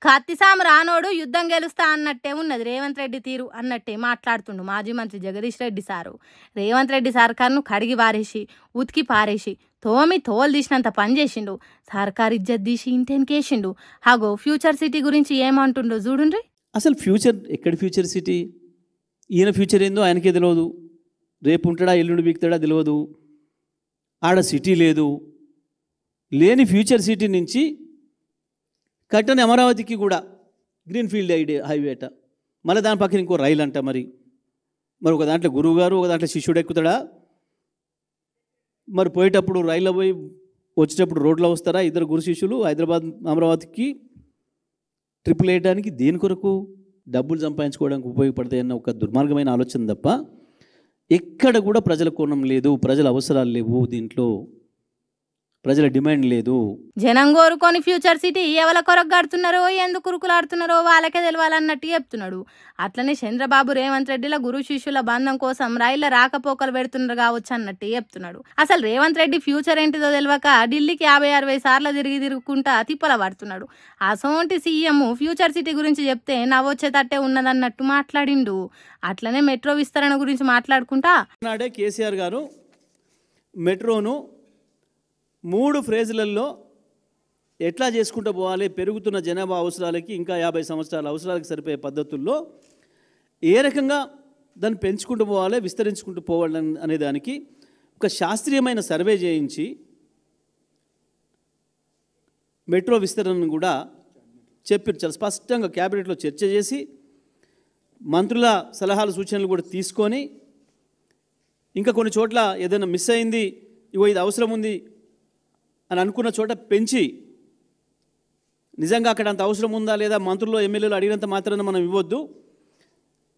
కత్తిసాము రానోడు యుద్ధం గెలుస్తా అన్నట్టే ఉన్నది రేవంత్ రెడ్డి తీరు అన్నట్టే మాట్లాడుతుండు మాజీ మంత్రి జగదీష్ రెడ్డి సారు. రేవంత్ రెడ్డి సర్కార్ను కడిగి వారేసి ఉతికి పారేసి తోలు తీసినంత పని చేసిండు. సర్కార్ ఇజ్జత్ తీసి ఇంటెన్కేసిండు. హాగో ఫ్యూచర్ సిటీ గురించి ఏమంటుండో చూడుండ్రి. అసలు ఫ్యూచర్ ఎక్కడ ఫ్యూచర్ సిటీ? ఈయన ఫ్యూచర్ ఏందో ఆయనకే తెలియదు. రేపు ఉంటాడా ఎల్లుండి బీక్తాడా తెలియదు. ఆడ సిటీ లేదు. లేని ఫ్యూచర్ సిటీ నుంచి కట్టని అమరావతికి కూడా గ్రీన్ఫీల్డ్ హైవే అట, మళ్ళీ దాని పక్కన ఇంకో రైలు అంట. మరి ఒక దాంట్లో గురువు గారు, ఒక దాంట్లో శిష్యుడు ఎక్కుతాడా? మరి పోయేటప్పుడు రైల్లో పోయి వచ్చేటప్పుడు రోడ్లో వస్తారా ఇద్దరు గురు శిష్యులు? హైదరాబాద్ అమరావతికి ట్రిపుల్ వేయడానికి దేని కొరకు? డబ్బులు సంపాదించుకోవడానికి ఉపయోగపడతాయి అన్న ఒక దుర్మార్గమైన ఆలోచన తప్ప ఎక్కడ కూడా ప్రజల కోణం లేదు, ప్రజల అవసరాలు లేవు, దీంట్లో ప్రజల డిమాండ్ లేదు. జనం కోరుకొని ఫ్యూచర్ సిటీ ఎవల కొరకు కడుతున్నారో ఎందుకు కురుకులాడుతున్నారో వాళ్ళకే తెలియాలన్నట్టు చెప్తున్నాడు. అట్లనే చంద్రబాబు రేవంత్ రెడ్డిల గురు శిష్యుల బంధం కోసం రైళ్ల రాకపోకలు పెడుతున్నారు కావచ్చు అన్నట్టు చెప్తున్నాడు. అసలు రేవంత్ రెడ్డి ఫ్యూచర్ ఏంటిదో తెలియక ఢిల్లీకి 50-60 సార్లు తిరుగుకుంటా తిప్పల పడుతున్నాడు. అసోంటి సీఎం ఫ్యూచర్ సిటీ గురించి చెప్తే నవ్వొచ్చేటట్టే ఉన్నదన్నట్టు మాట్లాడిండు. అట్లనే మెట్రో విస్తరణ గురించి మాట్లాడుకుంటా నాడే కేసీఆర్ గారు మెట్రోను 3 ఫేజ్లలో ఎట్లా చేసుకుంటూ పోవాలి, పెరుగుతున్న జనాభా అవసరాలకి ఇంకా 50 సంవత్సరాల అవసరాలకు సరిపోయే పద్ధతుల్లో ఏ రకంగా దాన్ని పెంచుకుంటూ పోవాలి, విస్తరించుకుంటూ పోవాలి అనే దానికి ఒక శాస్త్రీయమైన సర్వే చేయించి మెట్రో విస్తరణను కూడా చెప్పి చాలా స్పష్టంగా క్యాబినెట్లో చర్చ చేసి మంత్రుల సలహాలు సూచనలు కూడా తీసుకొని ఇంకా కొన్ని చోట్ల ఏదైనా మిస్ అయింది, ఇగో ఇది అవసరం ఉంది అని అనుకున్న చోట పెంచి నిజంగా అక్కడ అంత అవసరం ఉందా లేదా, మంత్రులు ఎమ్మెల్యేలు అడిగినంత మాత్రాన మనం ఇవ్వద్దు,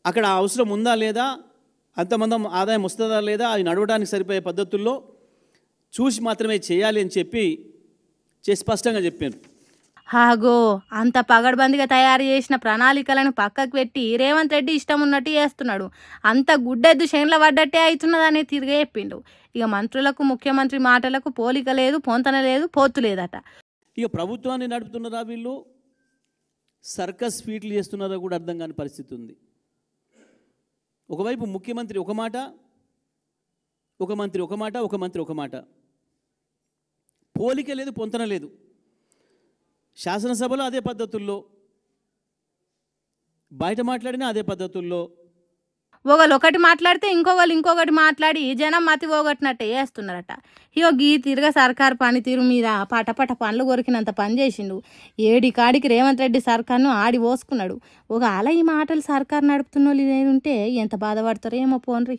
అక్కడ అవసరం ఉందా లేదా, అంతమంది ఆదాయం వస్తుందా లేదా, అది నడవడానికి సరిపోయే పద్ధతుల్లో చూసి మాత్రమే చేయాలి అని చెప్పి స్పష్టంగా చెప్పాను. హాగో అంత పగడ్బందీగా తయారు చేసిన ప్రణాళికలను పక్కకు పెట్టి రేవంత్ రెడ్డి ఇష్టం ఉన్నట్టు చేస్తున్నాడు. అంత గుడ్డెద్దు చేన్ల పడ్డట్టే అవుతున్నదని తిరిగే చెప్పిండు. ఇక మంత్రులకు ముఖ్యమంత్రి మాటలకు పోలిక లేదు, పొంతన లేదు, పోతు లేదట. ఇక ప్రభుత్వాన్ని నడుపుతున్నారా వీళ్ళు, సర్కస్ ఫీట్లు చేస్తున్నారా కూడా అర్థం కాని పరిస్థితి ఉంది. ఒకవైపు ముఖ్యమంత్రి ఒక మాట, ఒక మంత్రి ఒక మాట, ఒక మంత్రి ఒక మాట, పోలిక లేదు, పొంతన లేదు. శాసనసభలో అదే పద్ధతుల్లో, బయట మాట్లాడినా అదే పద్ధతుల్లో, ఒకటి మాట్లాడితే ఇంకొకటి మాట్లాడి జనం మతి పోగొట్టినట్టే చేస్తున్నారట. ఇగో గీ తిరగ సర్కార్ పనితీరు మీద పటపట పనులు కొరికినంత పని చేసిండు. ఏడికాడికి రేవంత్ రెడ్డి సర్కార్ను ఆడి పోసుకున్నాడు. అలా ఈ మాటలు సర్కార్ నడుపుతున్న వాళ్ళు ఉంటే ఎంత బాధపడతారో ఏమో పోన్రి.